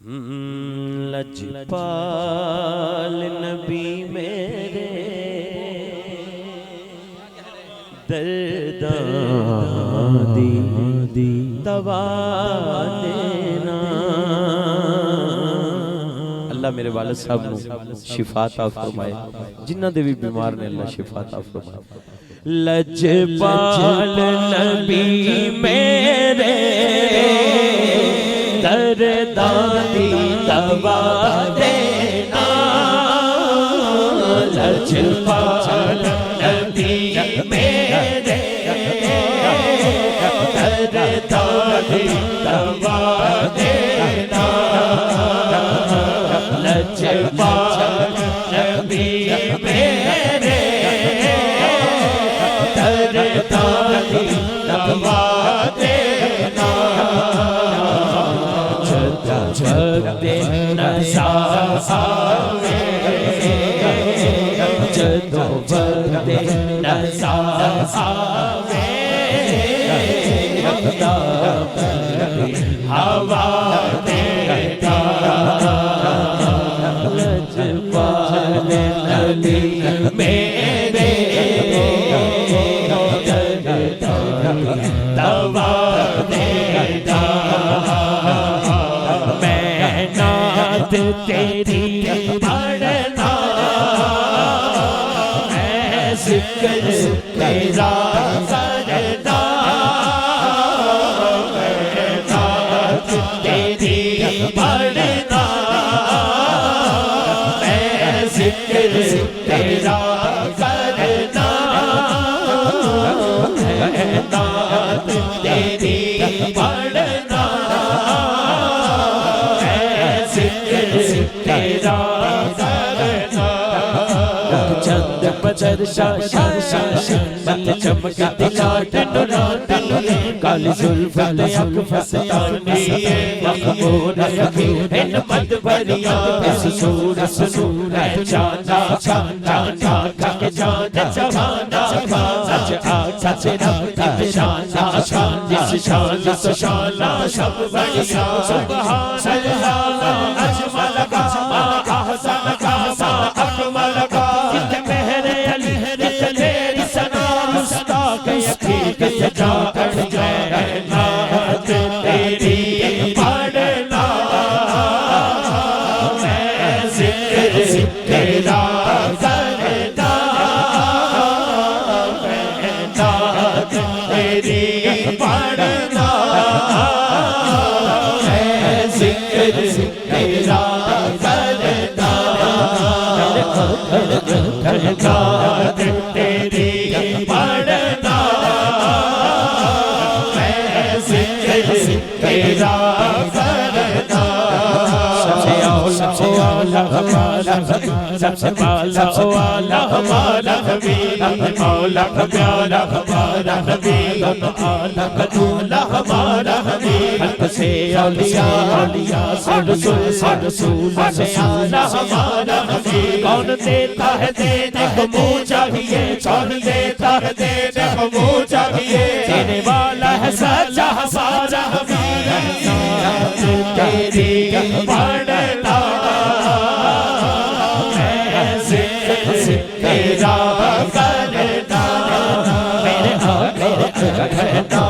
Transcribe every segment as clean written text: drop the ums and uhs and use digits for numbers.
लजपाल नबी मेरे दर्दां दी दवा देना। अल्लाह मेरे वालिद साहब नूं शिफा अता फरमाए, जिन्हां दे भी बीमार ने अल्लाह शिफा अता फरमाए। लजपाल नबी मेरे दर्दां दी दवा देना। लजपाल नबी मेरे दर्दां दी दवा देना। लजपाल नबी मेरे दर्दां दी दवा देना। जगदे नशा आवे जदों जगदे नशा आवे हवा देता। लजपाल नबी मेरे दवा देता। तेरी पढ़ना मैं जिक्र तेरा करना। तेरी पढ़ना मैं जिक्र तेरा करना। तेरी पढ़ना तेरा करना। चंद बदर मत चमकती लाटन लाटन काली जुल्फ अख फसानी मखमूर रखी इन मत भरिया इस सूरत सूरत चांदा चांदा के चांद जहाना सच सच रब शाना शान जिस शान शाना सब बढ़िया सुभान अल्लाह अजमल का अहसन का अकमल का मेहरे अली तेरी सना मुस्ताक यकीक सजा कर जाना। तेरी पढ़ना मैं जिक्र तेरा करना। तेरी पढ़ना मैं जिक्र तेरा करना। तेरी पढ़ना मैं जिक्र तेरा करना। सबसे आला हमारा सबसे पाला वाला हमारा नबी मौला का प्यारा हमारा नबी आला का दूल्हा हमारा नबी हक से औलिया औलिया से रसूल से आला हमारा नबी। कौन देता है देने को मुँह चाहिए कौन देता है देने को मुँह चाहिए देने वाला है सच्चा हमारा नबी। तेरी पढ़ना मैं जिक्र तेरा करना। मेरे करना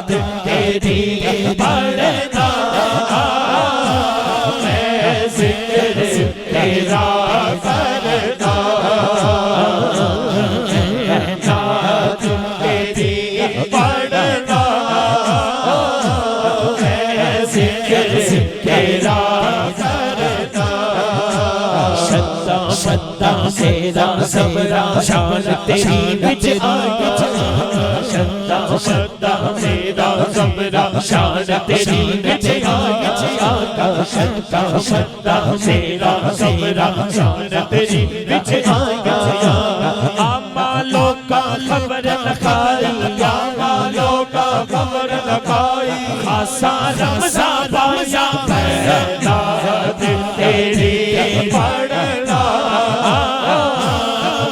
तेरी पढ़ना मैं जिक्र तेरा करना। तेरी पढ़ना मैं जिक्र तेरा करना। शद्दा सेरा सबरा शान तेरी विच आई शद्दा सेरा सबरा शान तेरी विच आई आका शद्दा सेरा सबरा शान तेरी विच आई। आमा लोका खबर लखाई आमा लोका खबर लखाई खासा रमजा पाया पैदा तेरी पढ़ना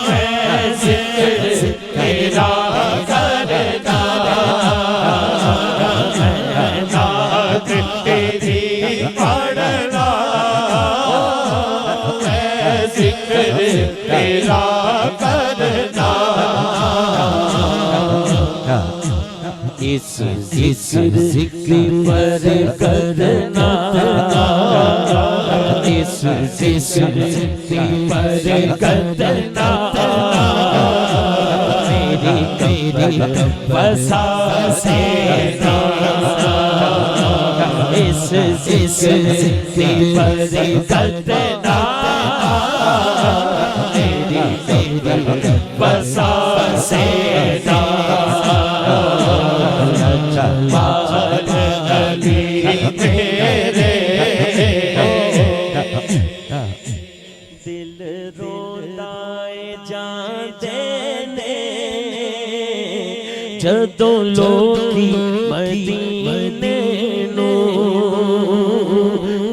मैं जिक्र तेरा करना। तेरी पढ़ना मेरा करना, इस जिक्र पर करना, इस जिक्र पर करना, मेरी वसा से इस जिक्र पर करना, मेरी वसा से दिल रोंदाए जाते ने जदों लोकी मदीने नू,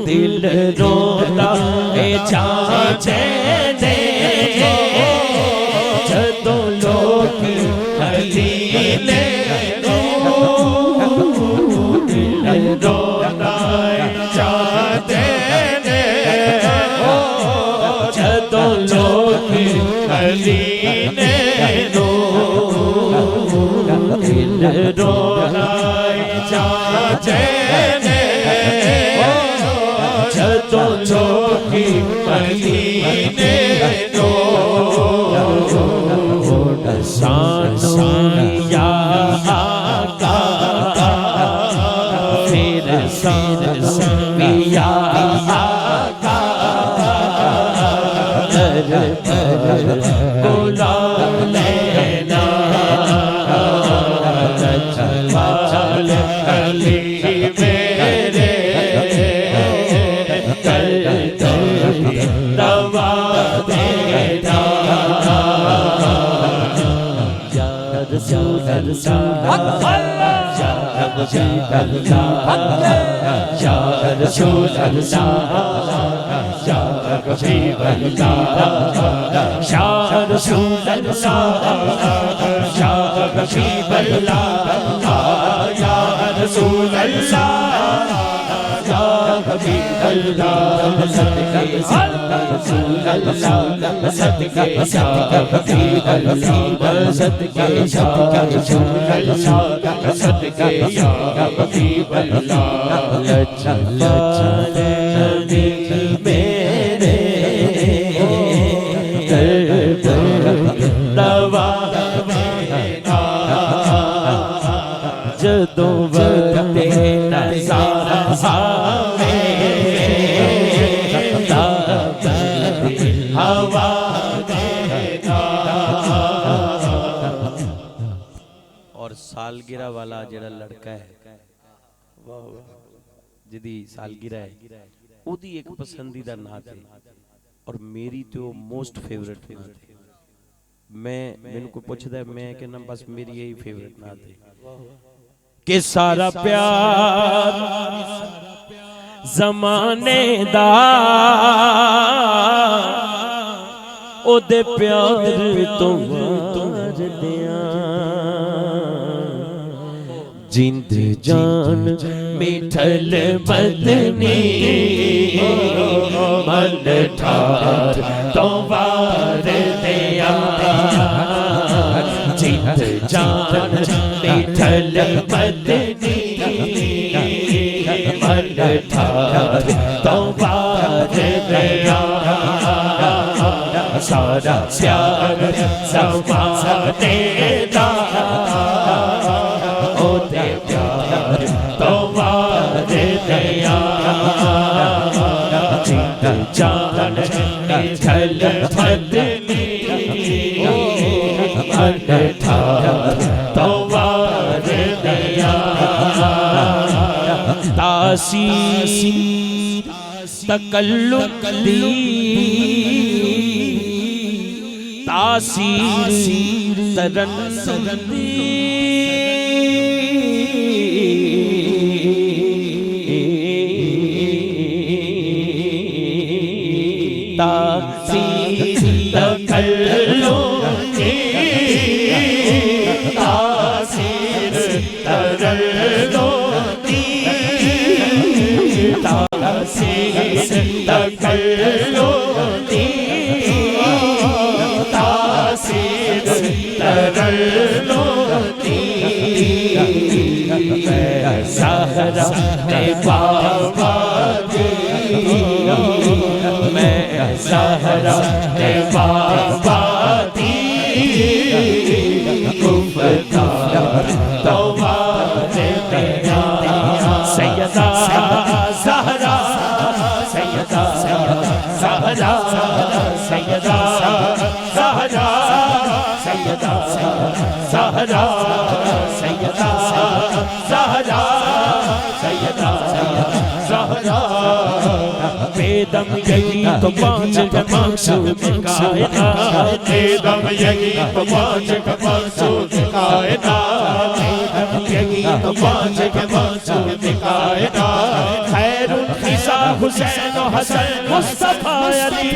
दिल रोंदाए जाते ने जदों लोकी मदीने नू, दिल रोंदाए जाते ने जदों लोकी मदीने नू, दिल रोंदाए जाते ने जदों लोकी मदीने नू, सानू या आका फिर सानू या आका बुला लेना, चल अली मेरे दवा देना, या रसूल अल्लाह, या हबीब अल्लाह, या रसूल अल्लाह, या हबीब अल्लाह, या रसूल अल्लाह, या हबीब अल्लाह, या रसूल अल्लाह, या हबीब अल्लाह, सदके रसूल अल्लाह, सदके या हबीब अल्लाह, सदके या रसूल अल्लाह, सदके या हबीब अल्लाह, नबी मेरे दवा देना, जदों वक्ते नज़ारा आवे हवा देना। और सालगिरह वाला जेड़ा लड़का है जिदी सालगिरह है ओदी एक पसंदीदा नात है और मेरी तो मोस्ट फेवरेट नात है। मैनू कोई पुछदा है मैं कहना बस मेरी यही फेवरेट नात है कि सारा प्यार ज़माने दा ओदे प्यार तो वार दिया जिंद जान मिठल बदनी मन ठार तो वार दिया जिंद जान मिठल बदनी मन ठार तो वार दिया सारा प्यार ज़माने दा ओदे प्यार तो वार दिया जिंद जान मिठल बदनी मन ठार तो वार दिया तासीर तकल्लुक दी तासीर तरन्नुम दी तासीर तकल्लुम दी तासीर तरन्नुम दी तासीर तकल्लुम दी तरन्नुती ज़हरा ने बाबा दी मैं ज़हरा ने बाबा दी गुफ्तार तौबा ने तेरा सैयदा ज़हरा सैयदा ज़हरा सैयदा ज़हरा सैयदा ज़हरा सैयदा ज़हरा सैयदा ज़हरा बेदम यही तो पाँच मकसूद कायनात बेदम यही तो पाँच मकसूद कायनात बेदम यही तो पाँच मकसूद कायनात खैरुल खिसा हुसैन हसन मुस्तफा अली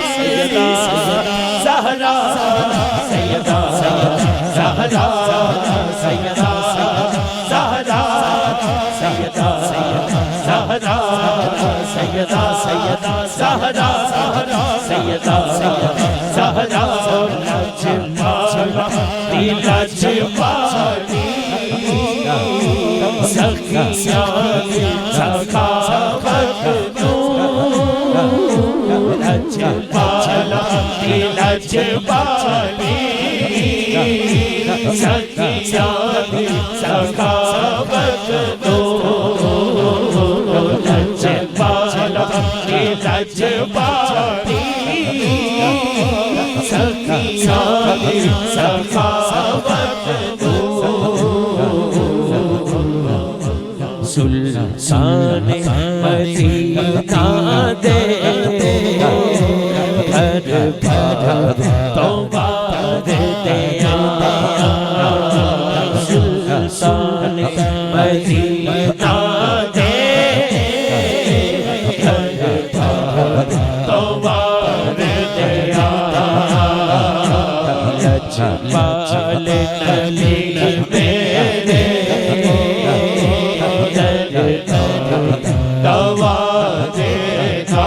ज़हरा सैयदा ज़हरा सैयदा ज़हरा सैयदा ज़हरा सैयदा सैयदा ज़हरा सैयदा ज़हरा लजपाली सखिया सखावत लजपाली लजपाली सखिया सखावत लजपाली लजपाली सखिया सखावत सुल्तान मदीना दे घर घर तौबा दे सुल्तान मदीना दे घर घर तौबा दे लजपाल नली मेरे दवा देता